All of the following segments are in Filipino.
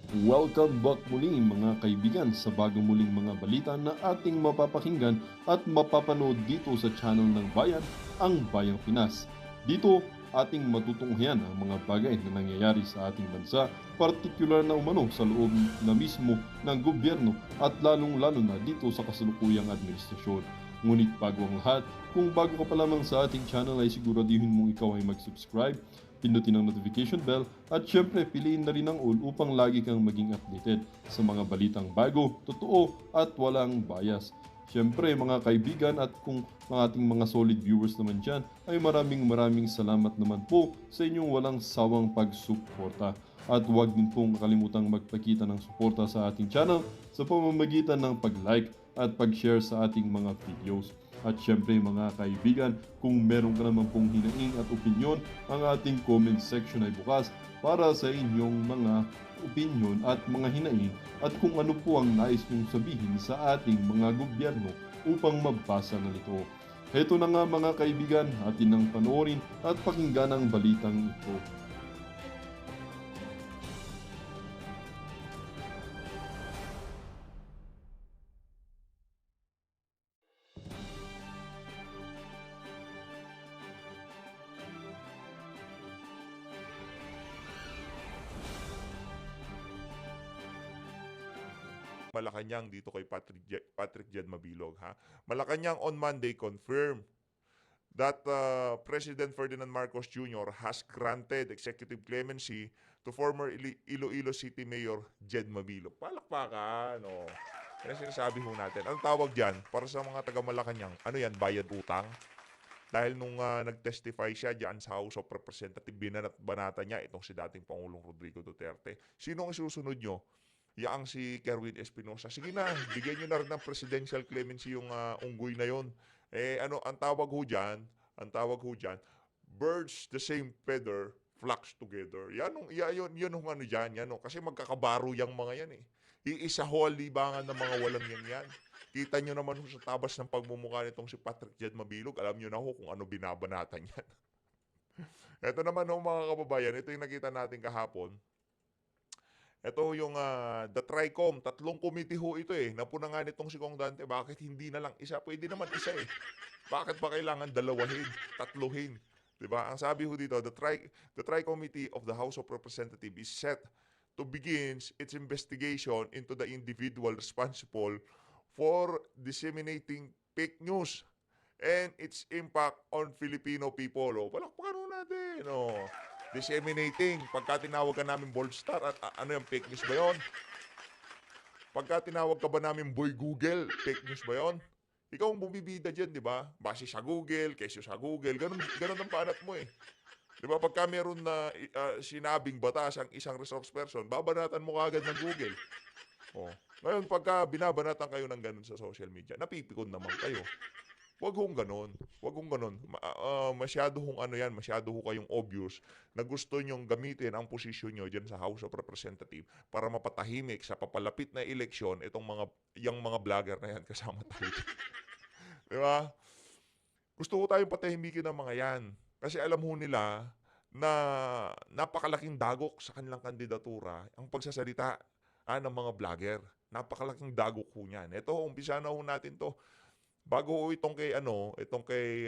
Welcome back muli mga kaibigan sa bagong muling mga balita na ating mapapakinggan at mapapanood dito sa channel ng Bayan, ang Bayang Pinas. Dito, ating matutunghayan ang mga bagay na nangyayari sa ating bansa, partikular na umano sa loob na mismo ng gobyerno at lalong-lalo na dito sa kasalukuyang administrasyon. Ngunit bago ang lahat, kung bago ka pa lamang sa ating channel ay siguraduhin mong ikaw ay mag-subscribe, pindutin ang notification bell at syempre piliin na rin ang all upang lagi kang maging updated sa mga balitang bago, totoo at walang bias. Syempre mga kaibigan at kung mga ating mga solid viewers naman dyan ay maraming salamat naman po sa inyong walang sawang pagsuporta. At huwag din pong kalimutang magpakita ng suporta sa ating channel sa pamamagitan ng pag-like at pag-share sa ating mga videos. At syempre mga kaibigan, kung meron ka naman pong hinaing at opinyon, ang ating comment section ay bukas para sa inyong mga opinyon at mga hinaing at kung ano po ang nais nyong sabihin sa ating mga gobyerno upang mabasa na nito. Heto na nga mga kaibigan, atin nang panoorin at pakinggan ang balitang ito. Malacanang dito kay Patrick Jed Mabilog. Malacanang on Monday confirmed that President Ferdinand Marcos Jr. has granted executive clemency to former Iloilo City Mayor Jed Mabilog. Palakpakan, oh. Yan ang sinasabi ho natin. Anong tawag dyan? Para sa mga taga Malacanang, ano yan, bayad utang? Dahil nung nag-testify siya dyan sa House of Representatives, banata niya itong si dating Pangulong Rodrigo Duterte. Sino ang isusunod nyo? Yaang si Kerwin Espinosa. Sige na, bigyan nyo na rin ng presidential clemency yung unggoy na yon. Ano, ang tawag ho dyan, birds the same feather flocks together. Yun ano dyan, kasi magkakabaro yung mga yan eh. Iisa ho ang libangan ng mga walang yan. Kita nyo naman ho sa tabas ng pagmumukha nitong si Patrick Jed Mabilog, alam nyo na ho kung ano binabanatan yan. Ito naman ho mga kababayan, ito yung nakita natin kahapon. Ito yung the TRICOM, 3 committee ho ito eh. Napuna nga nitong si Kong Dante, bakit hindi na lang isa? Pwede naman isa eh. Bakit pa kailangan dalawahin, tatluhin? Diba? Ang sabi ho dito, the Tri-Committee of the House of Representatives is set to begin its investigation into the individual responsible for disseminating fake news and its impact on Filipino people. O, palakpakan ho natin. O. Disseminating. Pagka tinawag ka namin Bold Star, at ano yung fake news ba yun? Pagka tinawag ka ba namin Boy Google, fake news ba yun? Ikaw ang bumibida dyan, di ba? Base sa Google, kesyo sa Google, ganun ang panat mo eh. Di ba? Pagka meron na sinabing batas ang isang resource person, babanatan mo kagad ng Google. Oh. Ngayon, pagka binabanatan kayo ng ganun sa social media, napipikon naman kayo. Wag hong ganon. Masyado hong masyado ho kayong obvious na gusto nyong gamitin ang posisyon nyo dyan sa House of Representatives para mapatahimik sa papalapit na eleksyon itong mga vlogger na yan kasama tayo. Di ba? Gusto ko tayong patahimikin ng mga yan. Kasi alam ho nila na napakalaking dagok sa kanilang kandidatura ang pagsasalita ng mga vlogger. Napakalaking dagok ho niyan. Ito, umpisa na ho natin to. Bago itong kay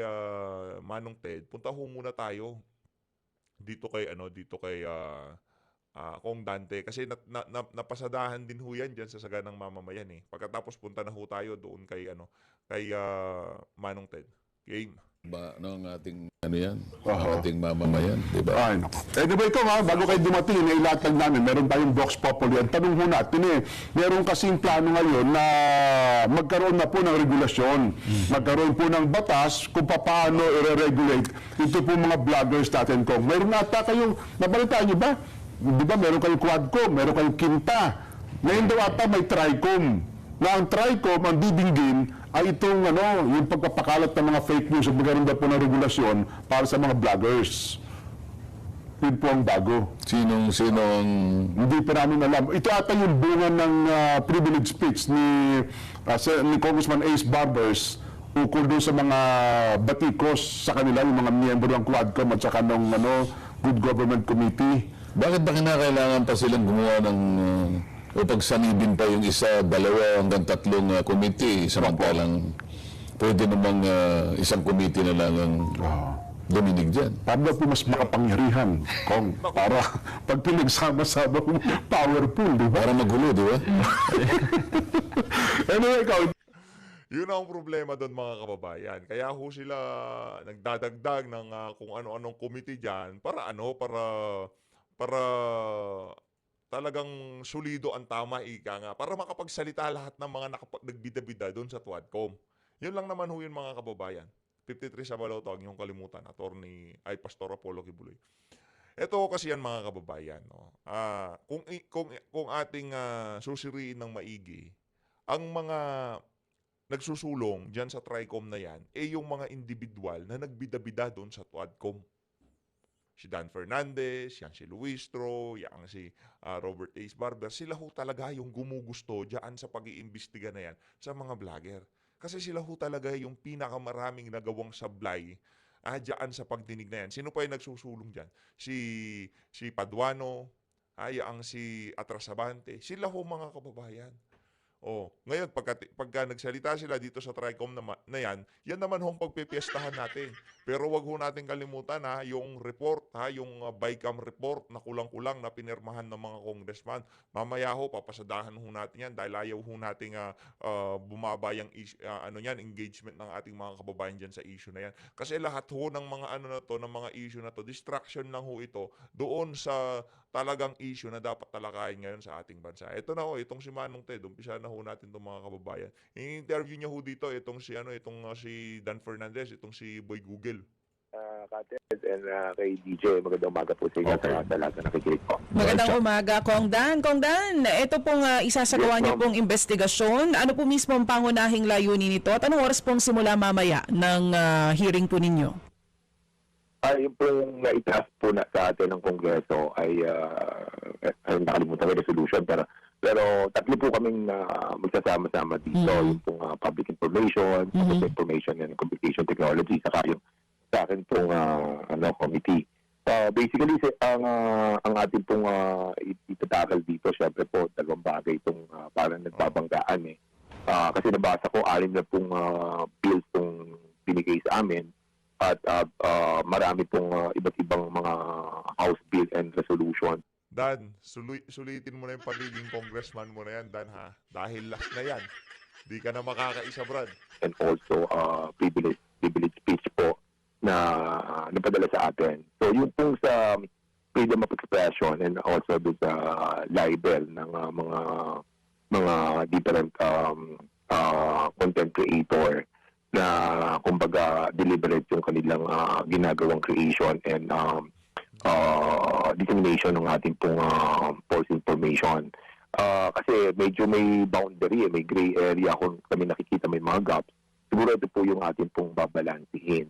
Manong Ted, punta ho muna tayo dito kay Kong Dante kasi napasadahan din ho yan diyan sa saganang mamamayan eh. Pagkatapos punta na ho tayo doon kay Manong Ted. Game. Ng ating ating mamamayan, di ba? Ay, anyway, ito bago kayo dumating, ilatag namin, meron tayong Vox Populi. Ang tanong ho natin meron kasing plano ngayon na magkaroon na po ng regulasyon, magkaroon po ng batas kung paano i-regulate ito po mga vloggers natin kung. Meron ata kayong, nabalitaan niyo ba? Di ba, meron kayong Quadcom, meron kayong Kinta. Ngayon daw ata may Tricom. Na ang Tricom, ang didinggin, ay itong yung pagpapakalat ng mga fake news at magkaroon daw po ng regulasyon para sa mga vloggers. Yun po ang bago. Sinong Hindi pa namin alam. Ito ata yung bunga ng privilege speech ni Congressman Ace Barbers ukol doon sa mga batikos sa kanila, yung mga miyembro ng Quadcom at saka ng Good Government Committee. Bakit ba kinakailangan pa silang gumawa ng o pagsanibin pa yung isa, dalawa hanggang tatlong committee samantalang pwede namang isang committee na lang ang duminig dyan? Para daw po mas makapangyarihan, Kong. Para pag pinagsama-sama mo, powerful, di ba? Para magulo, di ba? Anyway, ikaw, Yun ang problema doon mga kababayan. Kaya ho sila nagdadagdag ng kung ano-anong committee dyan para para talagang solido ang tama, ika nga. Para makapagsalita lahat ng mga nagbida-bida doon sa Tuadcom. Yun lang naman ho yun mga kababayan. 53 sa Balotog, yung kalimutan, Pastor Apollo Kibuloy. Ito kasi yan mga kababayan. No? Kung ating susiriin ng maigi, ang mga nagsusulong dyan sa TRICOM na yan, yung mga individual na nagbida-bida doon sa Tuadcom. Si Dan Fernandez, yan si Luistro, yan si Robert Ace Barber, sila ho talaga yung gumugusto dyan sa pag-iimbestiga na yan sa mga vlogger. Kasi sila ho talaga yung pinakamaraming nagawang sablay dyan sa pagdinig na yan. Sino pa yung nagsusulong dyan? Si Paduano, yang si Atrasabante, sila ho mga kababayan. Ngayon, pagka nagsalita sila dito sa TRICOM na yan naman hong pagpipiestahan natin. Pero wag ho natin kalimutan yung report, yung BICAM report na kulang-kulang na pinirmahan ng mga congressman. Mamaya ho, papasadahan ho natin yan dahil ayaw ho nating bumaba yung engagement ng ating mga kababayan dyan sa issue na yan. Kasi lahat ho ng mga ng mga issue na to, distraction lang ho ito doon sa talagang issue na dapat talakayin ngayon sa ating bansa. Ito na ho, itong si Manong Ted, umpisa na ho natin itong mga kababayan. I-interview niya ho dito itong si Dan Fernandez, itong si Boy Google. Kated and kay DJ, magandang umaga po sa inyo sa lahat na nakikinig po. Magandang umaga, Kong Dan. Kong Dan, ito pong isasagawa niyo pong investigasyon. Ano po mismo ang pangunahing layunin nito? At anong oras pong simula mamaya ng hearing po ninyo? Yung pong naitaas po sa atin ng Kongreso ay nakalimutan may resolution pero tatlo po kaming magsasama-sama dito. Yung pong public information, public information and communication technology, saka yung sa akin pong committee. Basically, ang ating pong itatakal dito, syempre po, dalawang bagay itong parang nagbabanggaan eh. Kasi nabasa ko, 6 na pong bills pong binigay sa amin at marami pong iba't ibang mga House bill and resolution. Dan, sulitin mo na yung pagiging congressman mo na yan, Dan, ha? Dahil last na yan. Di ka na makakaisa, Brad. And also, privilege speech po na napadala sa atin. So, yung pong sa freedom of expression and also doon sa libel ng mga different content creator na kumbaga deliberate yung kanilang ginagawang creation and dissemination ng ating pong false information. Kasi medyo may boundary, may gray area kung kami nakikita may mga gaps. Siguro ito po yung ating pong babalansihin.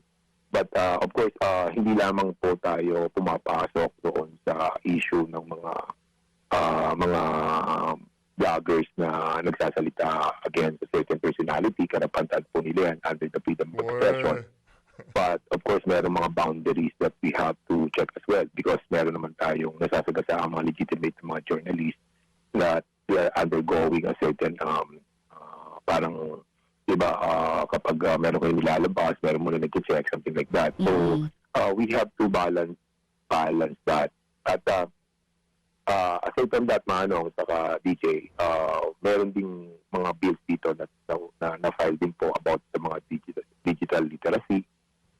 But of course, hindi lamang po tayo pumapasok doon sa issue ng mga vloggers na nagsasalita against a certain personality, karapantan po nila yan under the freedom of expression. But of course, meron mga boundaries that we have to check as well because meron naman tayong nasasagasa ang mga legitimate mga journalists that they are undergoing a certain parang diba, kapag meron kayong nilalabas, meron mo na nag-check, something like that. So, we have to balance that. At aside from that, Manong, saka DJ, meron ding mga bills dito na file din po about sa mga digital literacy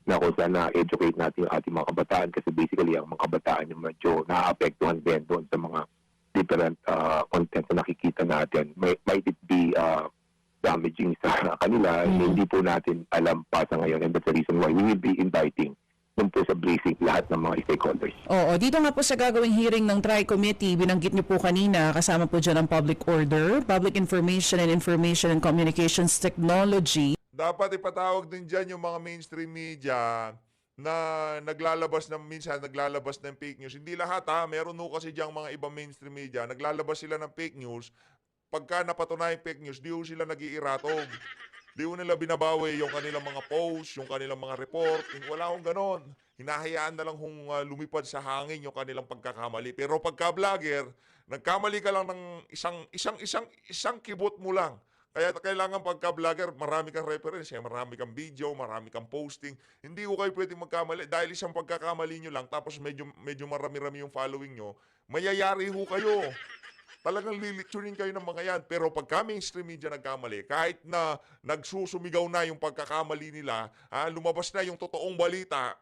na kung saan na-educate natin yung ating mga kabataan kasi basically ang mga kabataan yung medyo na-apektuhan din doon sa mga different content na nakikita natin. Might it be damaging sa kanila, hindi po natin alam pa sa ngayon and that's the reason why we will be inviting dun po sa briefing lahat ng mga stakeholders. Oo, dito nga po sa gagawing hearing ng Tri-Committee, binanggit niyo po kanina, kasama po dyan ang public order, public information and communications technology. Dapat ipatawag din dyan yung mga mainstream media na naglalabas ng fake news. Hindi lahat meron kasi diyang mga ibang mainstream media, naglalabas sila ng fake news. Pagka napatunay fake news, di sila nag-iiratog. Di ko nila binabawi yung kanilang mga post, yung kanilang mga report. Wala akong ganon. Hinahayaan na lang kung lumipad sa hangin yung kanilang pagkakamali. Pero pagka vlogger, nagkamali ka lang ng isang kibot mo lang. Kaya kailangan pagka vlogger, marami kang reference, marami kang video, marami kang posting. Hindi ko kayo pwedeng magkamali dahil isang pagkakamali nyo lang tapos medyo marami-rami yung following nyo, mayayari ho kayo. Talagang lilitsunin kayo ng mga yan. Pero pagka mainstream media nagkamali, kahit na nagsusumigaw na yung pagkakamali nila, lumabas na yung totoong balita,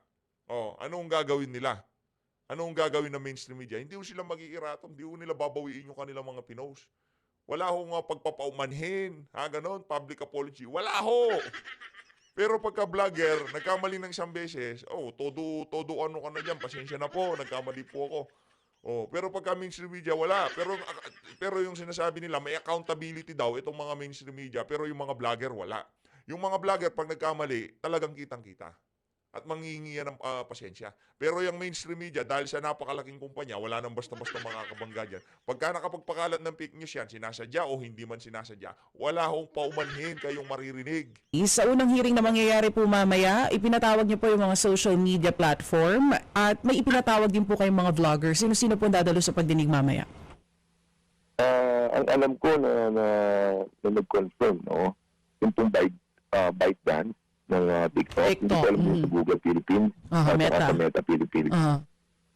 anong gagawin nila? Anong gagawin ng mainstream media? Hindi ko sila mag-iiratom, hindi ko nila babawiin yung kanilang mga pinost. Wala ho nga pagpapaumanhin, ganon, public apology. Wala ho! Pero pagka vlogger, nagkamali ng isang beses, todo ano ka na dyan, pasensya na po, nagkamali po ako. Pero pagka mainstream media, wala. Pero yung sinasabi nila, may accountability daw itong mga mainstream media, pero yung mga vlogger, wala. Yung mga vlogger, pag nagkamali, talagang kitang-kita. At manghihingi yan ng pasensya. Pero yung mainstream media, dahil sa napakalaking kumpanya, wala nang basta-basta makakabangga dyan. Pagka nakapagpakalat ng fake news yan, sinasadya o hindi man sinasadya, wala hong paumanhin kayong maririnig. Sa unang hearing na mangyayari po mamaya, ipinatawag niyo po yung mga social media platform at may ipinatawag din po kayong mga vloggers. Sino-sino po dadalo sa pagdinig mamaya? Ang alam ko na nag-confirm, no? Yung pong ByteDance ng TikTok. Hindi ko alam yung sa Google Philippines. At Meta. sa Meta Philippines.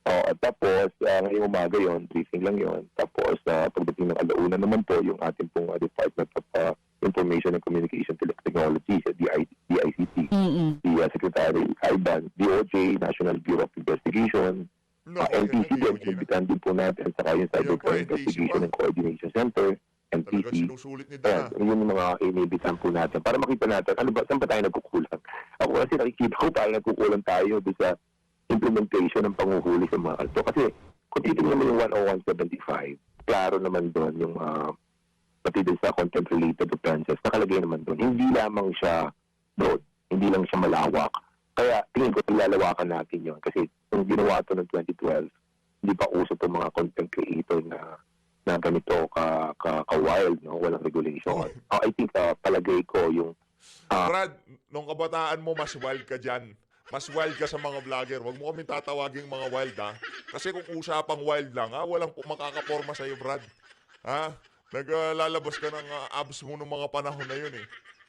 At tapos, ngayong umaga yon, briefing lang yon. Tapos, pagdating ng alauna naman po, yung ating pong Department of Information and Communication Technology, sa DICT, si Secretary Ivan, DOJ, National Bureau of Investigation, NTC din, kumpitan din po natin, saka yung Cybercrime Investigation and Coordination Center, Talaga NTC. sinusulit nila. Yun yung mga inibitan po natin para makita natin saan ba tayo nagkukulang. Ako kasi nakikita ko tayo nagkukulang tayo doon sa implementation ng panguhuli sa mga kalto. Kasi kung titignan mo yung 10175, klaro naman doon yung pati doon sa content-related offenses, nakalagay naman doon. Hindi lamang siya broad, hindi lang siya malawak. Kaya tingin ko lalawakan natin yun. Kasi kung ginawa ito ng 2012, hindi pa uso itong mga content creator na ganito ka-wild, no? Walang regulation. I think palagay ko yung... Brad, nung kabataan mo, mas wild ka dyan. Mas wild ka sa mga vlogger. Huwag mo kami tatawaging mga wild, Kasi kung usapang wild lang, walang makakaporma sa'yo, Brad. Naglalabas ka ng abs mo nung mga panahon na yun,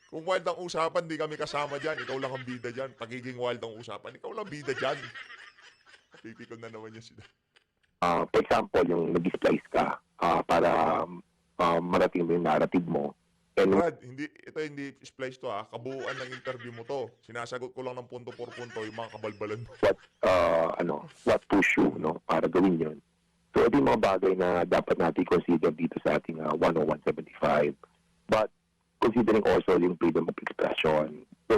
Kung wild ang usapan, di kami kasama dyan. Ikaw lang ang bida dyan. Pagiging wild ang usapan, ikaw lang bida dyan. Pipikon na naman niya sila. For example, yung nag-splice ka para marating mo yung narrative mo. And Brad, hindi splice to kabuuan ng interview mo to. Sinasagot ko lang ng punto por punto yung mga kabalbalan mo. what push you, no, para gawin yun. So, ito yung mga bagay na dapat natin consider dito sa ating 10175. But, considering also yung freedom of expression. So,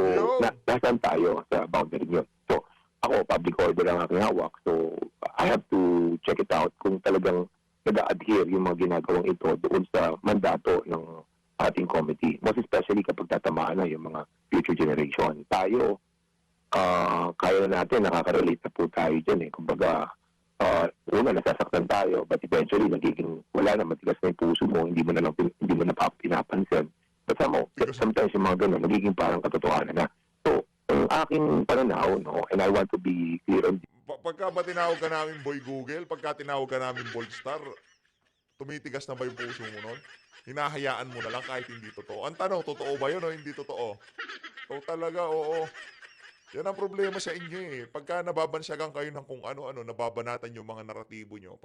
nasaan tayo sa boundary yun? So, ako, public order ang aking hawak. So, I have to check it out kung talagang nag-a-adhere yung mga ginagawang ito doon sa mandato ng ating committee. Most especially kapag tatamaan na yung mga future generation. Tayo, kaya na natin, nakaka-relate na po tayo dyan Kumbaga, una, nasasaktan tayo, but eventually, nagiging wala na, matigas na yung puso mo, hindi mo na pinapansin. But sometimes yung mga ganun, nagiging parang katotohanan na. So, ang aking pananaw, no, and I want to be clear on Pagka ba tinawag ka namin Boy Google, pagka tinawag ka namin Bold Star, tumitigas na ba yung puso mo nun? Hinahayaan mo na lang kahit hindi totoo. Ang tanong, totoo ba yun o hindi totoo? O talaga, oo. Yan ang problema sa inyo Pagka nababansagan kayo ng kung ano-ano, nababanatan yung mga naratibo nyo.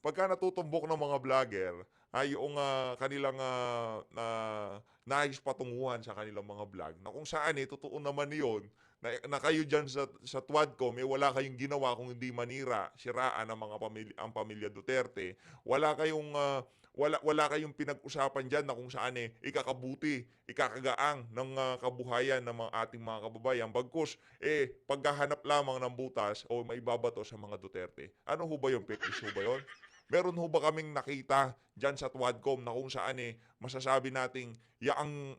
Pagka natutumbok ng mga vlogger, yung kanilang nais patunguhan sa kanilang mga vlog, na kung saan totoo naman yun, na kayo dyan sa Twadcom, wala kayong ginawa kung hindi manira, siraan ang pamilya Duterte. Wala kayong pinag-usapan dyan na kung saan ikakabuti, ikakagaang ng kabuhayan ng ating mga kababayan. Bagkus, paghahanap lamang ng butas o maibabato sa mga Duterte. Ano ho ba yung pekis ho ba yun? Meron ho ba kaming nakita dyan sa Twadcom na kung saan masasabi nating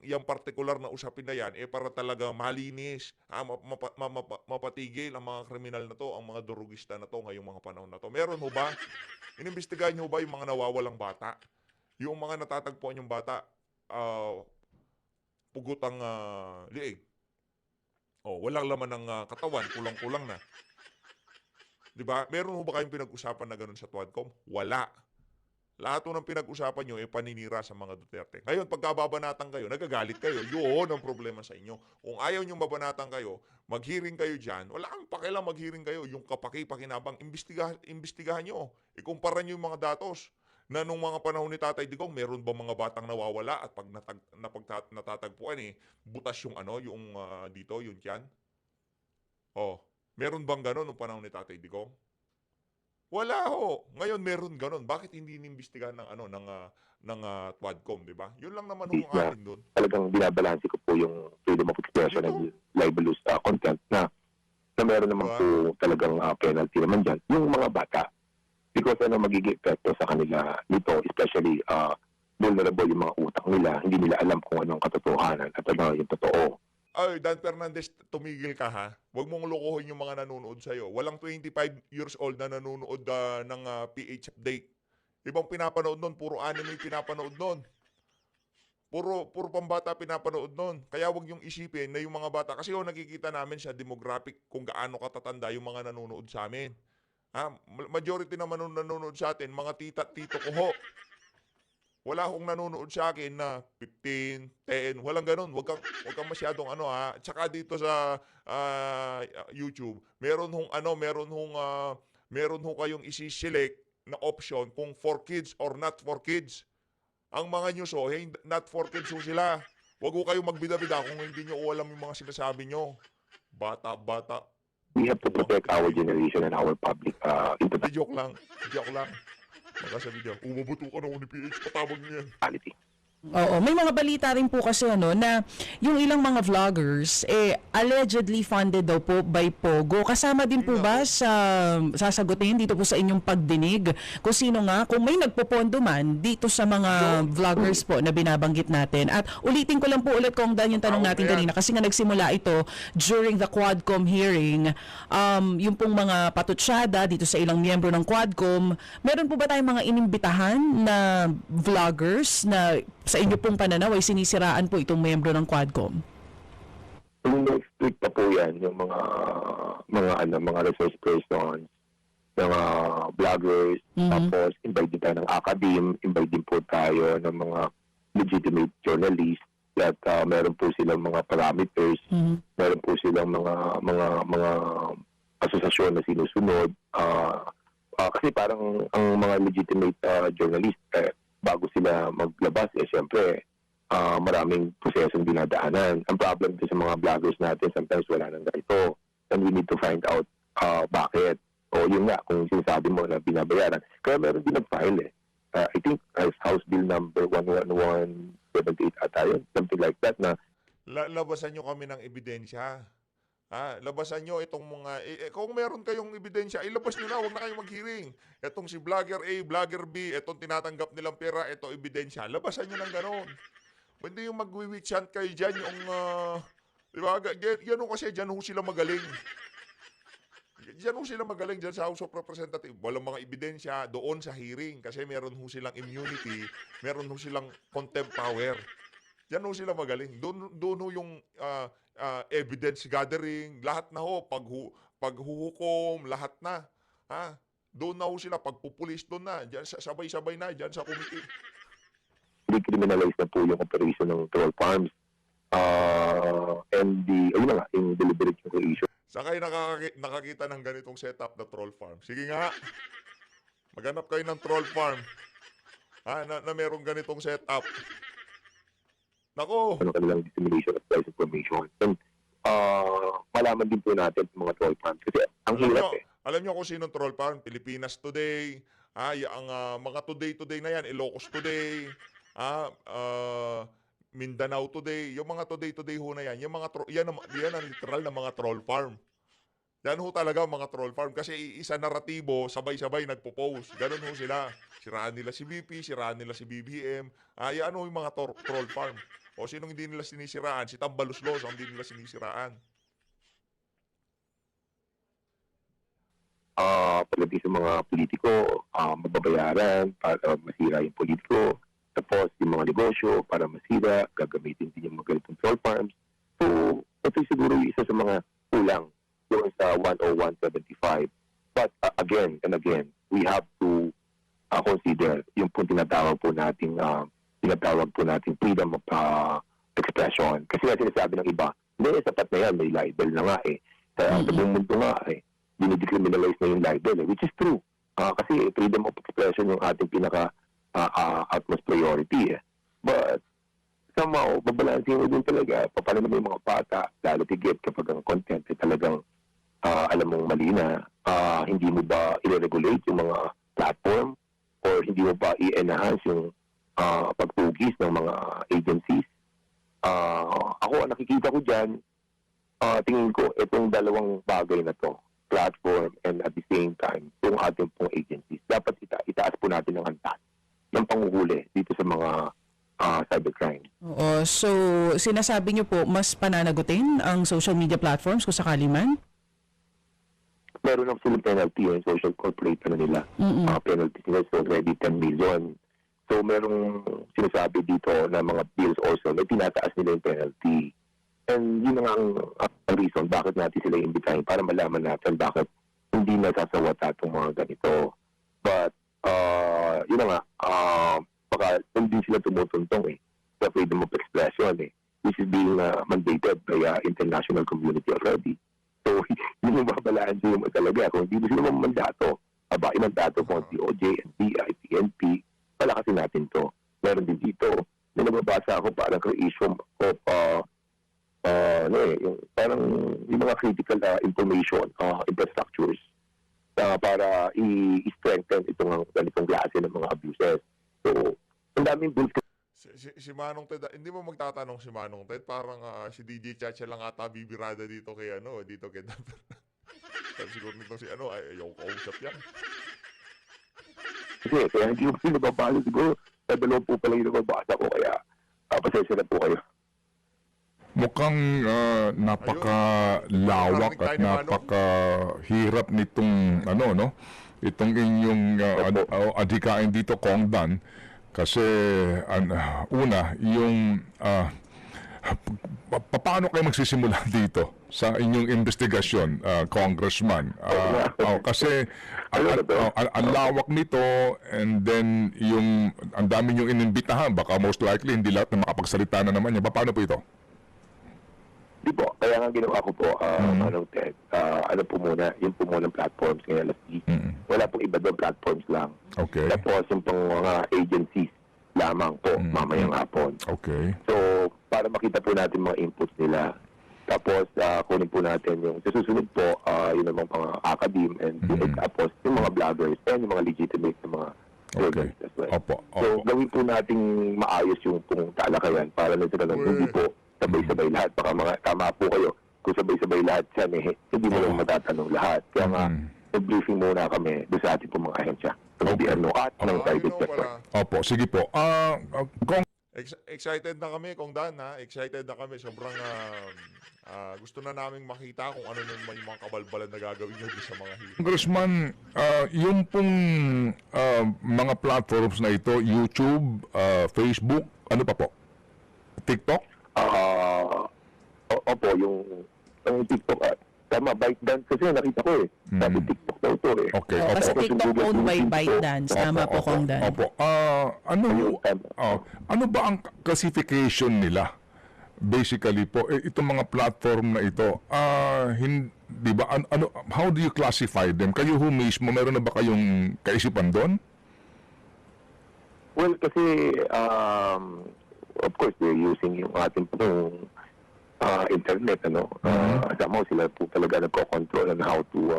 yung partikular na usapin na yan para talaga malinis, mapatigil ang mga kriminal na to, ang mga durugista na to ngayong mga panahon na to. Meron ho ba? Inimbestigahan nyo ba yung mga nawawalang bata? Yung mga natatagpuan yung bata, pugot ang liig. Oh, walang laman ng katawan, kulang-kulang na. 'Di ba? Meron ho ba kayong pinag-usapan na ganun sa Tuadcom? Wala. Lahat ho ng pinag-usapan nyo ay paninira sa mga Duterte. Ngayon, pagkababanatan kayo, nagagalit kayo. Yun ang problema sa inyo. Kung ayaw nyo mabanatan kayo, mag-hearing kayo dyan, wala kang pakialam mag-hearing kayo. Yung kapaki-pakinabang, imbestigahan nyo. Ikumpara nyo yung mga datos na nung mga panahon ni Tatay Digong, meron ba mga batang nawawala at pag natatagpuan butas yung dito, yung tiyan? Oh, meron bang gano'n nung panahon ni Tatay Digong? Wala ho. Ngayon meron ganun. Bakit hindi inimbestigahan ng Tuadcom, 'di ba? 'Yun lang naman ang atin doon. Talagang binabalanse ko po yung freedom of expression and libelous content na meron naman po talagang penalty naman dyan. Yung mga bata, because magiging epekto sa kanila nito, especially vulnerable yung mga utak nila, hindi nila alam kung anong katotohanan at ano yung totoo. Ay, Dan Fernandez, tumigil ka ha. Huwag mong lokohin yung mga nanonood sa'yo. Walang 25 years old na nanonood ng PH Update. Ibang pinapanood nun, puro anime pinapanood nun. Puro pambata pinapanood nun. Kaya huwag yung isipin na yung mga bata, kasi nakikita namin sa demographic kung gaano katatanda yung mga nanonood sa amin. Majority naman nung nanonood sa atin, mga tita at tito ko ho. Wala akong nanonood sa akin na 15, 10, walang ganun. Wag kang masyadong Tsaka dito sa YouTube, meron kayong isi-select na option kung for kids or not for kids. Ang mga news not for kids sila. Wag ko kayong magbida-bida kung hindi nyo alam yung mga sinasabi nyo. Bata. We have to protect our generation and our public Joke lang. Baka sa video, umabuto ka na ako ni PH, patawag niya yan. quality. Oo, may mga balita rin po kasi na yung ilang mga vloggers allegedly funded daw po by Pogo. Kasama din po ba sa sasagutin dito po sa inyong pagdinig kung sino nga, kung may nagpopondo man dito sa mga vloggers po na binabanggit natin. At ulitin ko lang po ulit kung Dan yung tanong natin kanina kasi nga nagsimula ito during the Quadcom hearing. Yung pong mga patutsyada dito sa ilang miyembro ng Quadcom, meron po ba tayong mga inimbitahan na vloggers na sa inyo pong pananaw ay sinisiraan po itong miyembro ng Quadcom? Yung next week pa po yan, yung mga resource persons, mga vloggers, tapos invite din tayo ng academe, invite din po tayo ng mga legitimate journalists that meron po silang mga parameters, meron po silang mga asosasyon na sinusunod. Kasi parang ang mga legitimate journalists, bago sila maglabas, siyempre, maraming prosesong dinadaanan. Ang problem sa mga vloggers natin, sometimes wala nang ganito. And we need to find out bakit. O yun nga, kung sinasabi mo na binabayaran. Kaya meron din nag-file I think as House Bill number 11178 ata yun, something like that na labasan nyo kami ng ebidensya. Labasan nyo itong mga, kung meron kayong ebidensya, ilabas nyo na, huwag na kayong mag-hearing. Itong si Vlogger A, Vlogger B, itong tinatanggap nilang pera, ito ebidensya. Labasan nyo ng ganon. Hindi yung mag-witchant kayo dyan, yung, di ba, yan kasi, dyan ho sila magaling. Dyan ho sila magaling dyan sa House of Representatives. Walang mga ebidensya doon sa hearing kasi meron ho silang immunity, meron ho silang contempt power. Dyan ho sila magaling. Doon ho yung evidence gathering, lahat na ho, paghuhukom, lahat na. Doon na ho sila, pagpupulis doon na, dyan, sabay-sabay na, dyan sa committee. Decriminalize na po yung operation ng troll farms and yung deliberate creation. Saan kayo nakakita ng ganitong setup na troll farm? Sige nga, maghanap kayo ng troll farm na merong ganitong setup. Nako! Kanilang dissemination of price information. And malaman din po natin mga troll farms. Kasi ang hirap Alam nyo kung sinong troll farm? Pilipinas Today, ang mga Today na yan, Ilocos Today, Mindanao Today, yung mga Today ho na yan, yan ang literal na mga troll farm. Yan ho talaga mga troll farm kasi isa naratibo, sabay-sabay nagpo-post. Ganun ho sila. Siraan nila si BP, siraan nila si BBM. Yan ho yung mga troll farm. O sinong hindi nila sinisiraan? Si Tambaluslos ang hindi nila sinisiraan. Pagdating sa mga politiko, mababayaran para masira yung politiko. At Tapos yung mga negosyo para masira, gagamitin din yung mga ganitong troll farms. So, ito siguro yung isa sa mga kulang doon sa 10175. But again and again, we have to consider yung tinatawag po nating freedom of expression. Kasi nga sinasabi ng iba, hindi, sapat na yan, may libel na nga eh. Sa buong mundo nga eh, dinidecriminalize na yung libel eh, which is true. Kasi freedom of expression yung ating pinaka utmost priority eh. But somehow, babalansin mo din talaga, paano naman yung mga bata, lalo tigit kapag ang content ay talagang alam mong mali na, hindi mo ba i-regulate yung mga platform or hindi mo ba i-enhance yung pagtugis ng mga agencies. Ako, ang nakikita ko dyan, tingin ko itong dalawang bagay na to, platform and at the same time, yung ating pong agencies, dapat itaas po natin ang antas ng panguhuli dito sa mga cybercrime. Oo. So, sinasabi niyo po, mas pananagutin ang social media platforms kung sakali man? Meron ng silang penalty yung social corporate nila. Penalty nila is already 10 million. So, merong sinasabi dito na mga bills also na tinataas nila yung penalty. And yun nga ang reason bakit natin sila imbitahin para malaman natin bakit hindi nasasawat itong mga ganito. But, yun nga, baka hindi sila tumutuntong eh sa freedom of expression eh, which is being mandated by international community already. So, yun yung babalaan sila mo talaga. Kung hindi mo sila mamandato, imandato po ang DOJ, NBI, PNP, palakasin natin to. Meron din dito, may nababasa ako parang creation of yung parang yung mga critical information infrastructures para i-strengthen itong ganitong klase ng mga abuses. So, ang daming bills. Si Manong Ted, hindi mo magtatanong si Manong Ted, parang si DJ Chacha lang ata bibirada dito kay dito kay Dapper. Siguro nito si ayaw kausap yan. Kasi kaya hindi ko sila nababalo siguro sa dalawang po pala yung nababasa ko kaya pasensya na po kayo. Mukhang napakalawak at napakahirap nitong itong inyong adhikain dito, Kong Dan, kasi una yung paano kayo magsisimula dito sa inyong investigasyon, Congressman? Kasi ang lawak nito, and then yung ang dami yung inimbitahan, baka most likely hindi lahat na makapagsalita na naman yan. Paano po ito? Di po, kaya nga ginawa ko po, Ted, po muna, yung po muna platforms ngayon, wala pong iba doon, platforms lang. Okay. Tapos yung pong mga agencies lamang po, mamayang hapon. Okay. So, para makita po natin mga inputs nila. Tapos, kunin po natin yung, sa susunod po, yung mga academe, and tapos yung mga vloggers, and yung mga legitimate na mga Okay. as well. Opo. So, gawin po nating maayos yung pong talakayan para na sila hindi po sabay-sabay lahat. Baka tama po kayo. Kung sabay-sabay lahat yan, hindi mo lang matatanong lahat. Kaya nga, briefing muna kami doon sa ating pong mga ahensya. Sa gobyerno at ng private sector. Opo, sige po. Kong Excited na kami, Kong Dan, ha? Excited na kami. Sobrang gusto na naming makita kung ano naman yung mga kabalbalan na gagawin nyo sa mga hero. Congressman, yung pong mga platforms na ito, YouTube, Facebook, ano pa po? TikTok? Opo, yung TikTok. Tama, ByteDance kasi nakita ko eh. Sabi TikTok daw ito eh. Okay, Oo, opo. kasi TikTok owned by ByteDance. Tama po, Kong Dan. Opo. Ano ba ang classification nila? Basically po, itong mga platform na ito, di ba, how do you classify them? Kayo ho mismo, meron na ba kayong kaisipan doon? Well, kasi, of course, they're using yung ating pong internet, somehow sila po talaga nagko-control on how to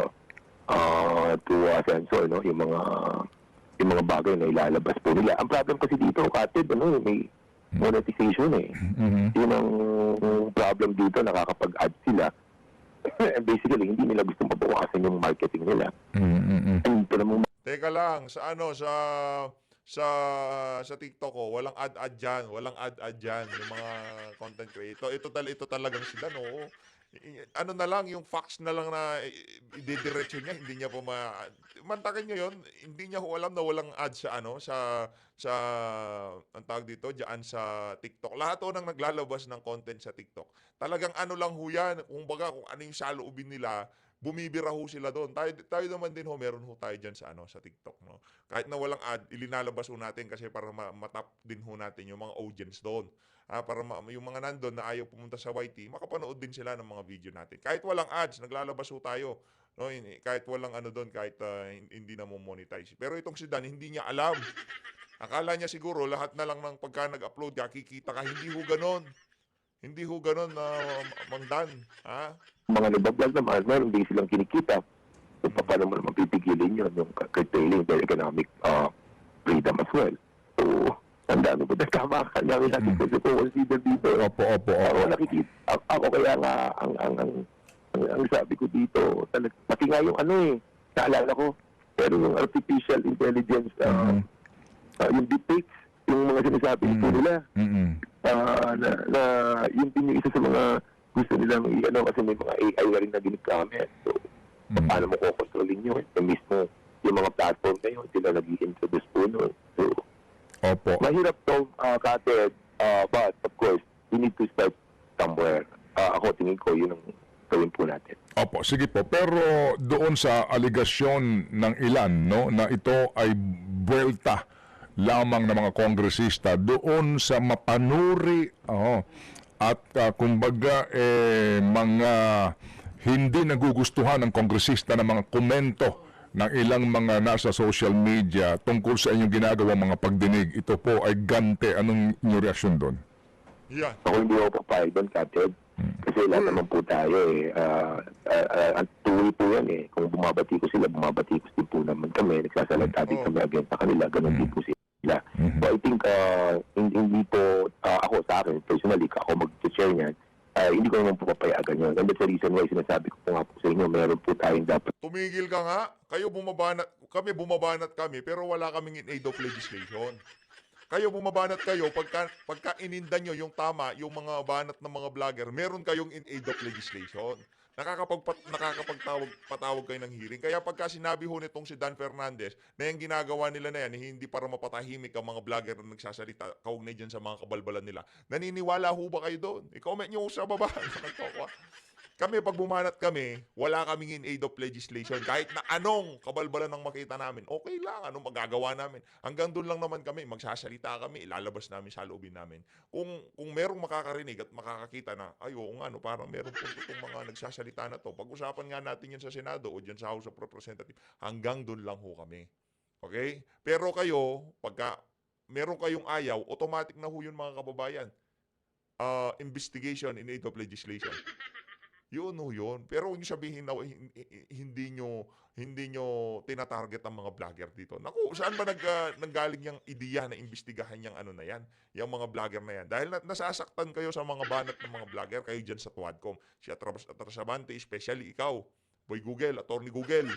censor, yung mga bagay na ilalabas po nila. Ang problem kasi dito, Katid, may monetization eh. Yun ang problem dito, nakakapag-add sila. And basically, hindi nila gusto mabawasan yung marketing nila. Teka lang, sa TikTok ko, walang ad-ad dyan. Walang ad-ad dyan. Yung mga content creator. Ito talagang sila, no? ano na lang, yung fax na lang na ididiretso niya, hindi niya po mantakin niyo yun, hindi niya ho alam na walang ads sa ano, sa, ang tawag dito, diyan sa TikTok. Lahat ho nang naglalabas ng content sa TikTok. Talagang ano lang ho yan, kung ano yung saloobin nila, bumibira ho sila doon. Tayo naman din ho, meron ho tayo dyan sa, sa TikTok. No? Kahit na walang ad, ilinalabas ho natin kasi para matap din ho natin yung mga audience doon. Para yung mga nandun na ayaw pumunta sa YT, makapanood din sila ng mga video natin. Kahit walang ads, naglalabas ho tayo. No, kahit walang ano doon, kahit hindi na mo monetize. Pero itong si Dan, hindi niya alam. Akala niya siguro lahat na lang ng pagka nag-upload ka, kikita ka. Hindi ho ganon. Hindi ho ganon na Mang Dan. Ha? Mga nagbablog naman, meron din silang kinikita. So, paano mo naman pipigilin yun, yung curtailing their economic freedom as well. So, tandaan mo ba, tama ka namin natin kasi consider dito. Opo. Ako nakikita, ako kaya nga, ang sabi ko dito, pati nga yung naalala ko, pero yung artificial intelligence, yung deepfakes, yung mga sinasabi po nila, na yun din yung isa sa mga gusto nilang kasi may mga AI na rin na ginagamit. So, paano mo kukontrolin yun? Yung mismo, yung mga platform na yun, sila nag-i-introduce po nun. So, Opo. mahirap to, Kated, but of course, we need to start somewhere. Ako, tingin ko, yun ang gawin po natin. Opo, sige po. Pero doon sa aligasyon ng ilan, no, na ito ay buwelta lamang ng mga kongresista doon sa mapanuri, at kumbaga mga hindi nagugustuhan ng kongresista ng mga komento ng ilang mga nasa social media tungkol sa inyong ginagawang mga pagdinig. Ito po ay gante. Anong inyong reaksyon doon? Yan. Ako hindi ako papayag doon, Kated. Kasi lahat naman po tayo ang tuloy po yan Kung bumabati ko sila, bumabati ko din po naman kami. Nagsasalita din kami against sa kanila. Ganun din po sila. So I think hindi po ako sa akin, personally, ako mag-share niyan, hindi ko naman po papayagan yun. And that's the reason why sinasabi ko po nga po sa inyo, meron po tayong dapat. Tumigil ka nga. Kayo bumabanat kami, pero wala kaming in aid of legislation. Kayo bumabanat kayo, pagka ininda nyo yung tama, yung mga banat ng mga vlogger, meron kayong in aid of legislation. Nakakapagpatawag kayo ng hearing. Kaya pagka sinabi ho nitong si Dan Fernandez na yung ginagawa nila na yan, hindi para mapatahimik ang mga vlogger na nagsasalita kaugnay dyan sa mga kabalbalan nila, naniniwala ho ba kayo doon? I-comment nyo sa baba. Kami, pag bumanat kami, wala kaming in aid of legislation. Kahit na anong kabalbalan ang makita namin, okay lang, anong magagawa namin. Hanggang doon lang naman kami, magsasalita kami, ilalabas namin sa loobin namin. Kung merong makakarinig at makakakita na, parang meron po itong mga nagsasalita na to, pag-usapan nga natin yan sa Senado o dyan sa House of Representatives, hanggang doon lang ho kami. Okay? Pero kayo, pagka meron kayong ayaw, automatic na ho yun mga kababayan. Investigation in aid of legislation. Yun. Pero huwag niyo sabihin na hindi nyo tinatarget ang mga vlogger dito. Naku, saan ba nanggaling yung ideya na imbestigahan yung na yan? Yung mga vlogger na yan. Dahil nasasaktan kayo sa mga banat ng mga vlogger, kayo dyan sa Tuadcom. Si Atrasabante, especially ikaw, Boy Google, Attorney Google.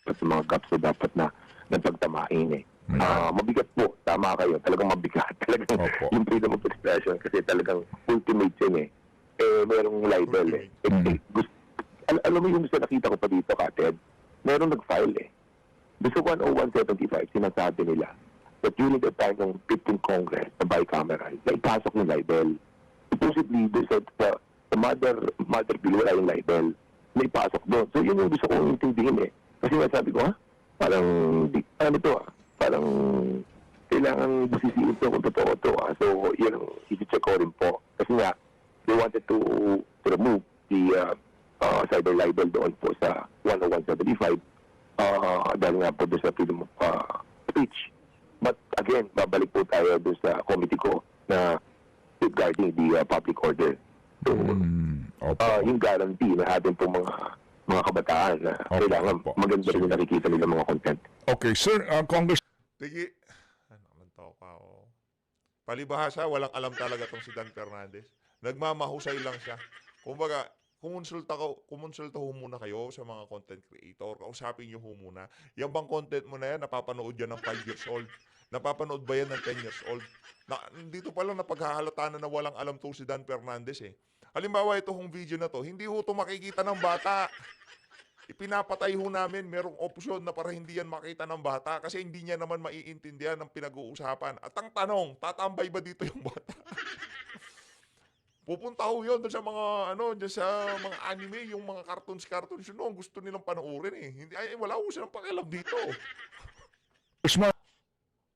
Sa mga gaps na dapat na napagtamain mabigat po, tama kayo. Talagang mabigat. Talagang yung freedom of expression kasi talagang ultimate yun merong libel alam mo yung gusto nakita ko pa dito, Kated, merong nag-file Gusto 10175, sinasabi nila that during the time ng 15th Congress na bicameral, na ipasok yung libel. Supposedly, the mother bill, wala yung libel na ipasok doon. So yun yung gusto kong intindihin Kasi nasabi ko, parang, parang kailangan busisiin to kung totoo to. So yun ang isi-check ko rin po. Kasi nga, they wanted to remove the cyber libel doon po sa 10175 dahil nga po doon sa freedom of speech. But again, babalik po tayo doon sa committee ko na safeguarding the public order. So, yung guarantee na atin po mga kabataan na kailangan maganda rin nakikita nila mga content. Okay, sir, Congress... Sige. Palibhasa, walang alam talaga tong si Dan Fernandez. Nagmamahusay lang siya. Kumbaga, kumonsulta ho muna kayo sa mga content creator. Kausapin nyo ho muna. Yung bang content mo na yan, napapanood yan ng 5 years old. Napapanood ba yan ng 10 years old? Dito pa lang napaghahalata na walang alam to si Dan Fernandez Halimbawa, ito hong video na to, hindi ho ito makikita ng bata. Ipinapatay ho namin, merong opsyon na para hindi yan makita ng bata kasi hindi niya naman maiintindihan ng pinag-uusapan. At ang tanong, tatambay ba dito yung bata? Pupunta ho yun doon sa mga, dyan sa mga anime, yung mga cartoons, yun ang gusto nilang panoorin eh. Hindi, wala ho silang pakialam dito. Smart.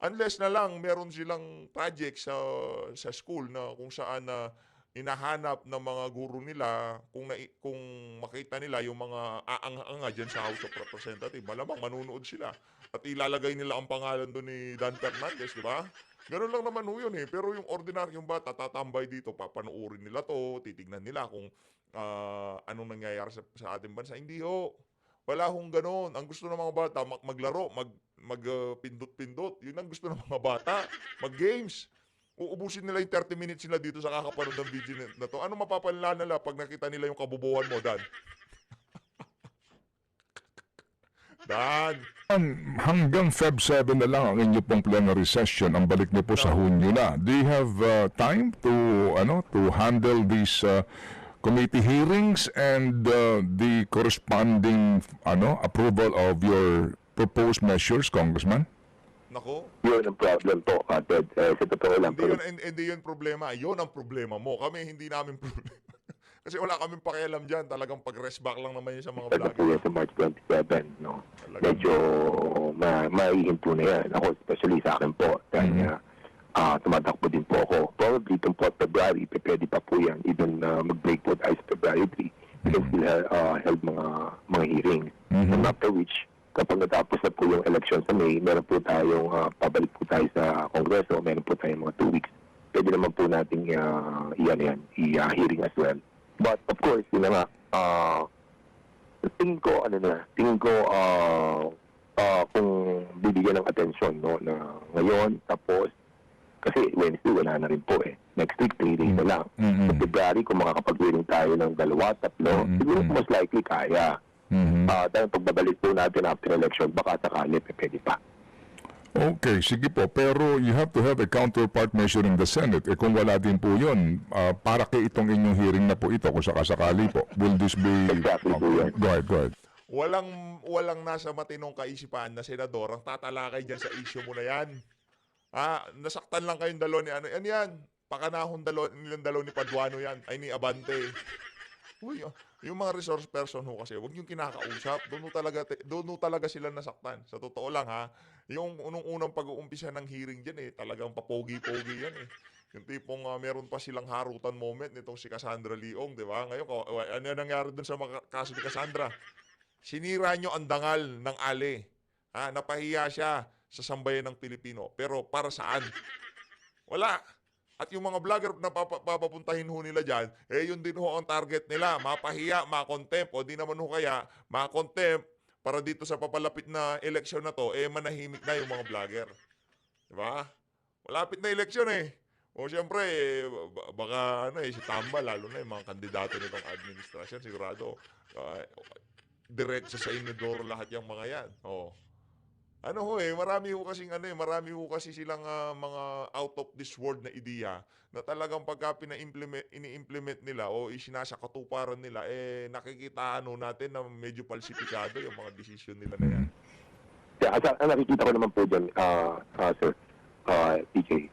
Unless na lang meron silang project sa school na kung saan na hinahanap ng mga guro nila kung makita nila yung mga aang-anga diyan sa House of Representatives, malamang manunood sila at ilalagay nila ang pangalan doon ni Dan Fernandez, di ba? Ganun lang naman ho yun eh. Pero yung ordinaryong bata tatambay dito, papanoorin nila to, titignan nila kung anong nangyayari sa ating bansa. Hindi ho. Wala hong gano'n. Ang gusto ng mga bata, maglaro, magpindot-pindot. Yun ang gusto ng mga bata. Mag-games. Uubusin nila yung 30 minutes nila dito sa kakapanood ng video na to. Ano mapapala nila pag nakita nila yung kabubuhan mo, Dan? Dan! Hanggang Feb 7 na lang ang inyo pong plenary session. Ang balik niyo po sa Hunyo na. Do you have time to handle these committee hearings and the corresponding approval of your proposed measures, Congressman? Nako. Yun ang problem to, Ted. Sa totoo lang. Hindi yun problema. Yun ang problema mo. Kami hindi namin problema. Kasi wala kaming pakialam dyan. Talagang pag-rest back lang naman yun sa mga Sa po yan vlogger. sa March 27, no? Talagang- Medyo maihinto na yan. Ako, especially sa akin po. Dahil tumatakbo din po ako. Probably itong po February, pwede pa po yan. Even mag-break po tayo sa February 3. We can still held mga hearings. And after which, kapag natapos na po yung election sa May, meron po tayong pabalik po tayo sa Kongreso, meron po tayong mga 2 weeks. Pwede naman po nating i-hearing as well. But of course, yun na nga, tingin ko kung bibigyan ng atensyon, no, na ngayon, tapos, kasi Wednesday, wala na rin po eh. Next week, 3 days na lang. Sa February, kung makakapag-hearing tayo ng 2-3, siguro most likely kaya. Dahil pagbabalik po natin after election, baka sakali, pwede pa. Okay, sige po. Pero you have to have a counterpart measure in the Senate. Eh kung wala din po yun, para kay itong inyong hearing na po ito, kung sakasakali po, will this be... Exactly po yan. Go ahead. Walang nasa matinong kaisipan na senador ang tatalakay dyan sa issue mo na yan. Nasaktan lang kayong dalawa ni ano. Yan. Pakanahon nilang dalawa ni Paduano yan. Ay ni Abante. Uy, yung mga resource person ho kasi, huwag yung kinakausap. Doon talaga sila nasaktan. Sa totoo lang ha, yung unang pag-uumpisa ng hearing dyan talagang papogi-pogi yan Yung tipong meron pa silang harutan moment nitong si Cassandra Leong, di ba? Ngayon, ano nangyari dun sa mga kaso ni Cassandra? Sinira nyo ang dangal ng Ale. Napahiya siya sa sambayan ng Pilipino. Pero para saan? Wala. At yung mga vlogger na papapuntahin ho nila dyan, yun din ho ang target nila. Mapahiya, makontempt, o di naman ho kaya, makontempt, para dito sa papalapit na eleksyon na to, manahimik na yung mga vlogger. Diba? Malapit na eleksyon O siyempre, baka si Tamba, lalo na yung mga kandidato nitong administrasyon, sigurado, diretso sa inodoro lahat yung mga yan. Marami ho kasi silang mga out of this world na ideya na talagang pagka ini-implement nila o isinasakatuparan nila, nakikita natin na medyo falsifikado yung mga desisyon nila na yan. Nakikita ko naman po dyan, Sir, PJ.